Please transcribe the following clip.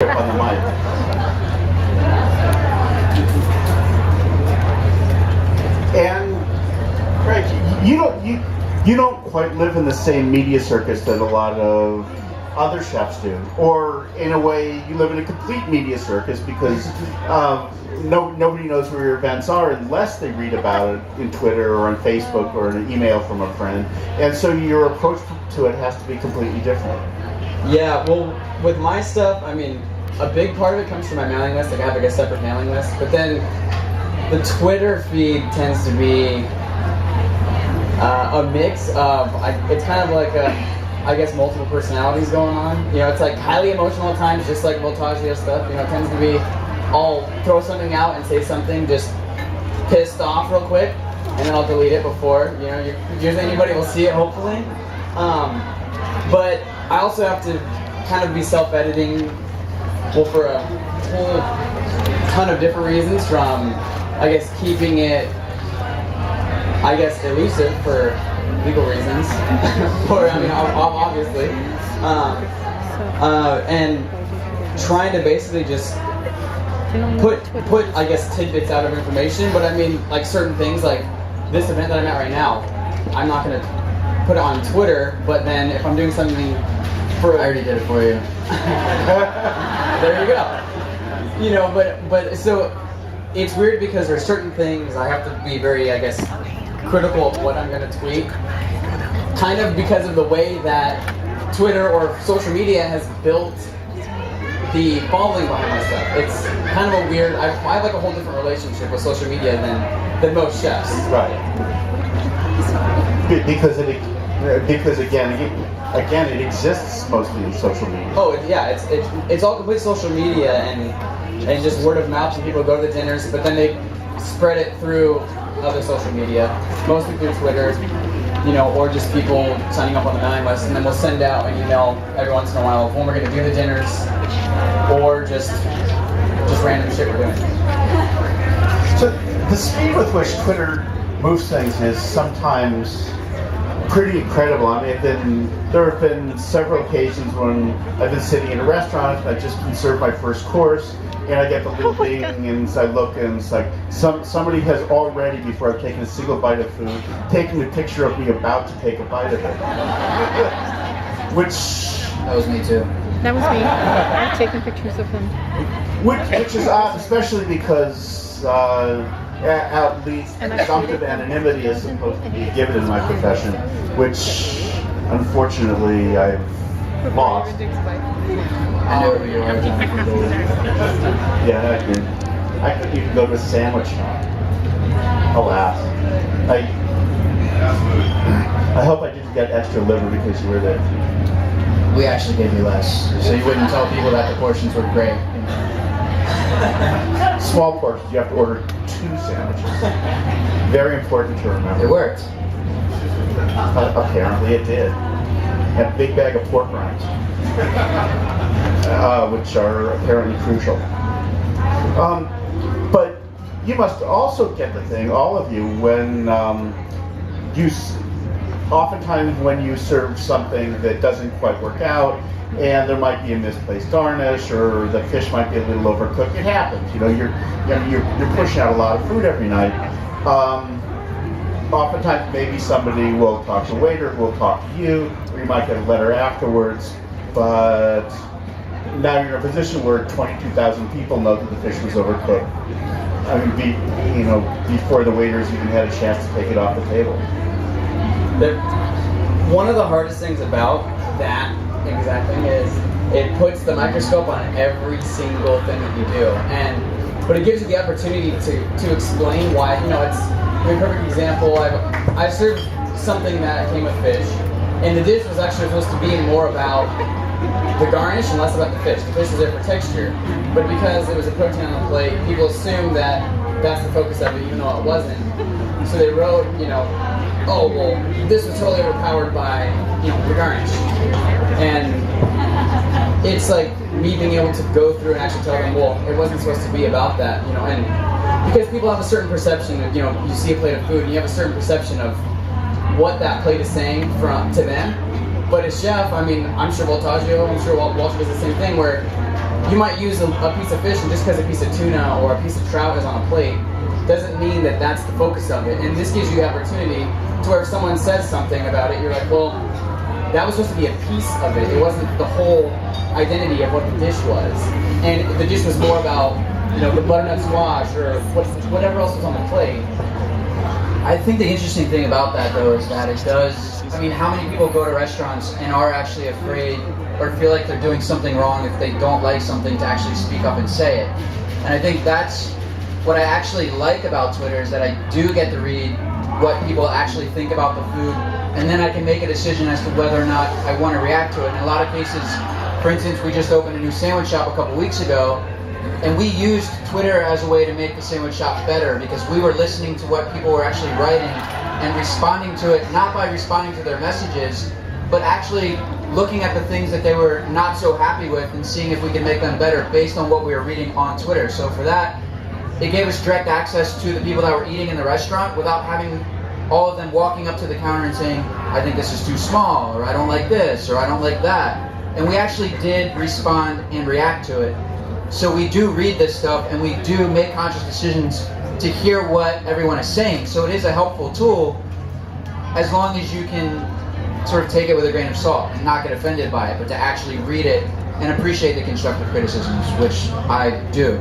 on the mic. And Craig, you don't quite live in the same media circus that a lot of other chefs do, or in a way, you live in a complete media circus because nobody knows where your events are unless they read about it in Twitter or on Facebook or an email from a friend, and so your approach to it has to be completely different. Yeah, well, with my stuff, I mean, a big part of it comes from my mailing list. Like I have like a separate mailing list, but then the Twitter feed tends to be a mix of, it's kind of like I guess multiple personalities going on. You know, it's like highly emotional at times, just like Voltaggio stuff. You know, it tends to be I'll throw something out and say something just pissed off real quick, and then I'll delete it before, you know, usually anybody will see it, hopefully. But I also have to kind of be self-editing, well, for a whole ton of different reasons, from, I guess, keeping it, I guess, elusive for legal reasons, or, I mean, obviously, and trying to basically just put, I guess, tidbits out of information. But I mean, like certain things, like this event that I'm at right now, I'm not going to put it on Twitter, but then if I'm doing something for... I already did it for you. There you go. You know, but so it's weird because there's certain things I have to be very, I guess, critical of what I'm going to tweet, kind of because of the way that Twitter or social media has built the following behind my stuff. It's kind of a weird, I have like a whole different relationship with social media than most chefs. Right. Because again, it exists mostly in social media. Oh yeah, it's all complete social media and just word of mouth, and people go to the dinners, but then they spread it through other social media, mostly through Twitter, you know, or just people signing up on the mailing list, and then we'll send out an email every once in a while of when we're going to do the dinners, or just random shit we're doing. So the speed with which Twitter moves things is sometimes pretty incredible. I mean, there have been several occasions when I've been sitting in a restaurant, I've just been served my first course, and I get the little ding, and I look, and it's like somebody has already, before I've taken a single bite of food, taken a picture of me about to take a bite of it. That was me too. That was me. I've taken pictures of him. Which is odd, especially because at least presumptive anonymity is supposed to be given in my profession, which unfortunately I've lost. I know who you are. Yeah, I couldn't even go to a sandwich shop. Alas. I hope I didn't get extra liver because you were there. We actually gave you less, so you wouldn't tell people that the portions were great. Small portions, you have to order 2 sandwiches. Very important to remember. It worked. Apparently it did. And a big bag of pork rinds, which are apparently crucial. But you must also get the thing, all of you, when oftentimes when you serve something that doesn't quite work out, and there might be a misplaced garnish, or the fish might be a little overcooked. It happens. You know, you're pushing out a lot of food every night. Oftentimes, maybe somebody will talk to the waiter, who will talk to you, or you might get a letter afterwards. But now you're in a position where 22,000 people know that the fish was overcooked. I mean, before the waiters even had a chance to take it off the table. One of the hardest things about that exact thing is it puts the microscope on every single thing that you do, but it gives you the opportunity to explain why. You know, it's a perfect example. I served something that came with fish, and the dish was actually supposed to be more about the garnish and less about the fish. The fish was there for texture, but because it was a protein on the plate, people assumed that that's the focus of it, even though it wasn't. So they wrote, oh, well, this was totally overpowered by, the garnish. And it's like me being able to go through and actually tell them, well, it wasn't supposed to be about that, and because people have a certain perception of, you see a plate of food and you have a certain perception of what that plate is saying to them. But as chef, I mean, I'm sure Voltaggio, I'm sure Walter does the same thing, where you might use a piece of fish, and just because a piece of tuna or a piece of trout is on a plate, doesn't mean that that's the focus of it. And this gives you the opportunity to where if someone says something about it, you're like, well, that was supposed to be a piece of it. It wasn't the whole identity of what the dish was. And the dish was more about, the butternut squash or whatever else was on the plate. I think the interesting thing about that, though, is that it does. I mean, how many people go to restaurants and are actually afraid or feel like they're doing something wrong if they don't like something to actually speak up and say it? And I think that's what I actually like about Twitter, is that I do get to read what people actually think about the food, and then I can make a decision as to whether or not I want to react to it. In a lot of cases, for instance, we just opened a new sandwich shop a couple weeks ago, and we used Twitter as a way to make the sandwich shop better, because we were listening to what people were actually writing and responding to it, not by responding to their messages, but actually looking at the things that they were not so happy with and seeing if we could make them better based on what we were reading on Twitter. So for that, it gave us direct access to the people that were eating in the restaurant without having all of them walking up to the counter and saying, I think this is too small, or I don't like this, or I don't like that. And we actually did respond and react to it. So we do read this stuff, and we do make conscious decisions to hear what everyone is saying. So it is a helpful tool, as long as you can sort of take it with a grain of salt and not get offended by it, but to actually read it and appreciate the constructive criticisms, which I do.